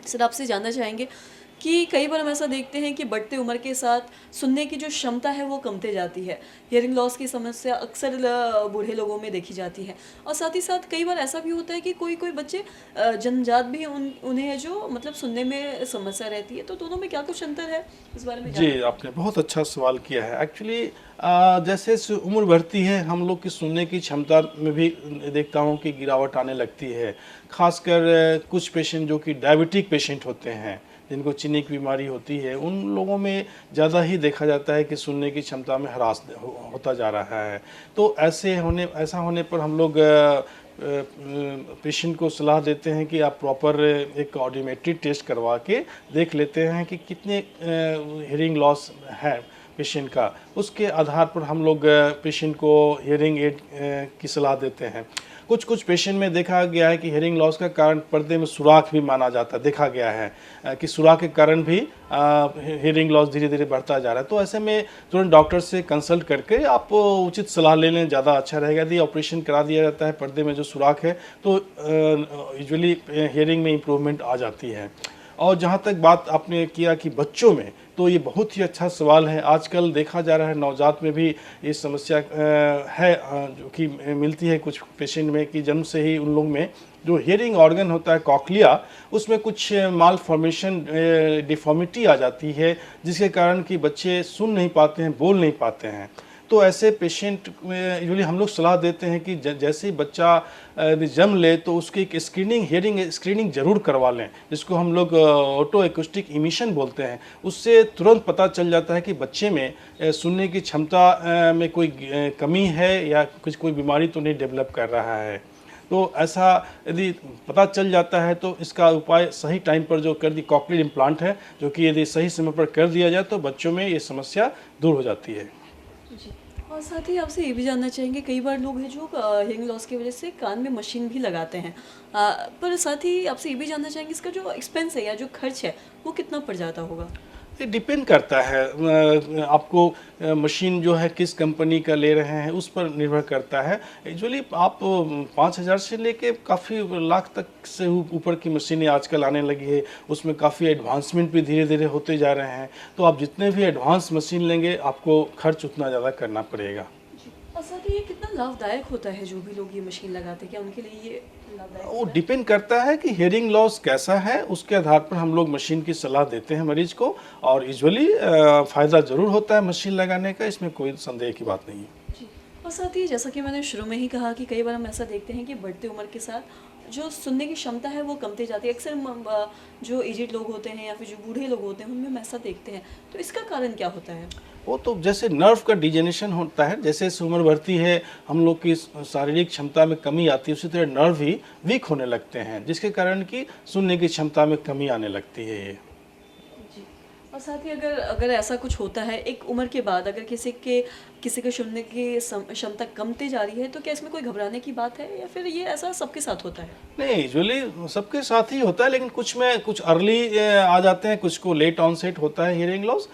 Sir आपसे जानना चाहेंगे कि कई बार हम ऐसा देखते हैं कि बढ़ते उम्र के साथ सुनने की जो क्षमता है वो कमते जाती है। हियरिंग लॉस की समस्या अक्सर बूढ़े लोगों में देखी जाती है और साथ ही साथ कई बार ऐसा भी होता है कि कोई-कोई बच्चे जन्मजात भी उन्हें जो मतलब सुनने में समस्या रहती है, तो दोनों में क्या कुछ अंतर है? इस बारे में जी, जानना आपने बहुत अच्छा सवाल किया है। एक्चुअली जैसे उम्र बढ़ती है हम लोग की सुनने की क्षमता में भी देखता हूँ कि गिरावट आने लगती है। ख़ासकर कुछ पेशेंट जो कि डायबिटिक पेशेंट होते हैं, जिनको चीनी की बीमारी होती है, उन लोगों में ज़्यादा ही देखा जाता है कि सुनने की क्षमता में ह्रास होता जा रहा है। तो ऐसा होने पर हम लोग पेशेंट को सलाह देते हैं कि आप प्रॉपर एक ऑडियोमेट्री टेस्ट करवा के देख लेते हैं कि कितने हियरिंग लॉस है पेशेंट का। उसके आधार पर हम लोग पेशेंट को हियरिंग एड की सलाह देते हैं। कुछ कुछ पेशेंट में देखा गया है कि हियरिंग लॉस का कारण पर्दे में सुराख भी माना जाता है, देखा गया है कि सुराख के कारण भी हियरिंग लॉस धीरे धीरे बढ़ता जा रहा है। तो ऐसे में तुरंत डॉक्टर से कंसल्ट करके आप उचित सलाह ले लें, ज़्यादा अच्छा रहेगा। यदि ऑपरेशन करा दिया जाता है पर्दे में जो सुराख है तो यूजुअली हियरिंग में इम्प्रूवमेंट आ जाती है। और जहाँ तक बात आपने किया कि बच्चों में, तो ये बहुत ही अच्छा सवाल है। आजकल देखा जा रहा है नवजात में भी ये समस्या है, जो कि मिलती है कुछ पेशेंट में कि जन्म से ही उन लोग में जो हियरिंग ऑर्गन होता है कॉक्लिया, उसमें कुछ माल फॉर्मेशन डिफॉर्मिटी आ जाती है, जिसके कारण कि बच्चे सुन नहीं पाते हैं, बोल नहीं पाते हैं। तो ऐसे पेशेंट यूजुअली हम लोग सलाह देते हैं कि जैसे ही बच्चा यदि जन्म ले तो उसकी एक स्क्रीनिंग, हियरिंग स्क्रीनिंग जरूर करवा लें, जिसको हम लोग ऑटो एक्यूस्टिक इमिशन बोलते हैं। उससे तुरंत पता चल जाता है कि बच्चे में सुनने की क्षमता में कोई कमी है या कुछ कोई बीमारी तो नहीं डेवलप कर रहा है। तो ऐसा यदि पता चल जाता है तो इसका उपाय सही टाइम पर जो कर दी कॉक्लियर इम्प्लांट है, जो कि यदि सही समय पर कर दिया जाए तो बच्चों में ये समस्या दूर हो जाती है। जी। और साथ ही आपसे ये भी जानना चाहेंगे कई बार लोग हैं जो हियरिंग लॉस की वजह से कान में मशीन भी लगाते हैं। पर साथ ही आपसे ये भी जानना चाहेंगे इसका जो एक्सपेंस है या जो खर्च है वो कितना पड़ जाता होगा? ये डिपेंड करता है, आपको मशीन जो है किस कंपनी का ले रहे हैं उस पर निर्भर करता है। यूजुअली आप 5,000 से लेके काफ़ी लाख तक से ऊपर की मशीनें आजकल आने लगी है। उसमें काफ़ी एडवांसमेंट भी धीरे धीरे होते जा रहे हैं। तो आप जितने भी एडवांस मशीन लेंगे आपको खर्च उतना ज़्यादा करना पड़ेगा। जी। और साथ ही ये कितना लाभदायक होता है जो भी लोग ये मशीन लगाते हैं, क्या उनके लिए ये लाभदायक वो होता है? डिपेंड करता है कि हियरिंग लॉस कैसा है, उसके आधार पर हम लोग मशीन की सलाह देते हैं मरीज को। और यूजुअली फ़ायदा ज़रूर होता है मशीन लगाने का, इसमें कोई संदेह की बात नहीं है। जी। और साथ ही जैसा कि मैंने शुरू में ही कहा कि कई बार हम ऐसा देखते हैं कि बढ़ती उम्र के साथ जो सुनने की क्षमता है वो कमती जाती है। अक्सर जो एजेड लोग होते हैं या फिर जो बूढ़े लोग होते हैं उनमें हम ऐसा देखते हैं। तो इसका कारण क्या होता है? वो तो जैसे नर्व का डिजेनेरेशन होता है, जैसे जैसे उम्र बढ़ती है हम लोग की शारीरिक क्षमता में कमी आती है, उसी तरह नर्व भी वीक होने लगते हैं, जिसके कारण कि सुनने की क्षमता में कमी आने लगती है ये। जी। और साथ ही अगर अगर ऐसा कुछ होता है एक उम्र के बाद अगर किसी के सुनने की क्षमता कमती जा रही है तो क्या इसमें कोई घबराने की बात है या फिर ये ऐसा सबके साथ होता है? नहीं, यूजुअली सबके साथ ही होता है, लेकिन कुछ में कुछ अर्ली आ जाते हैं, कुछ को लेट ऑनसेट होता है हियरिंग लॉस।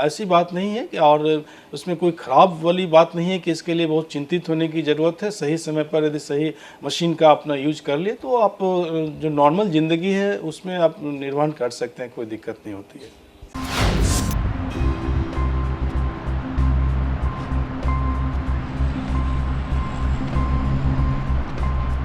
ऐसी बात नहीं है कि, और उसमें कोई ख़राब वाली बात नहीं है कि इसके लिए बहुत चिंतित होने की ज़रूरत है। सही समय पर यदि सही मशीन का अपना यूज कर लिए तो आप जो नॉर्मल ज़िंदगी है उसमें आप निर्वहन कर सकते हैं, कोई दिक्कत नहीं होती है।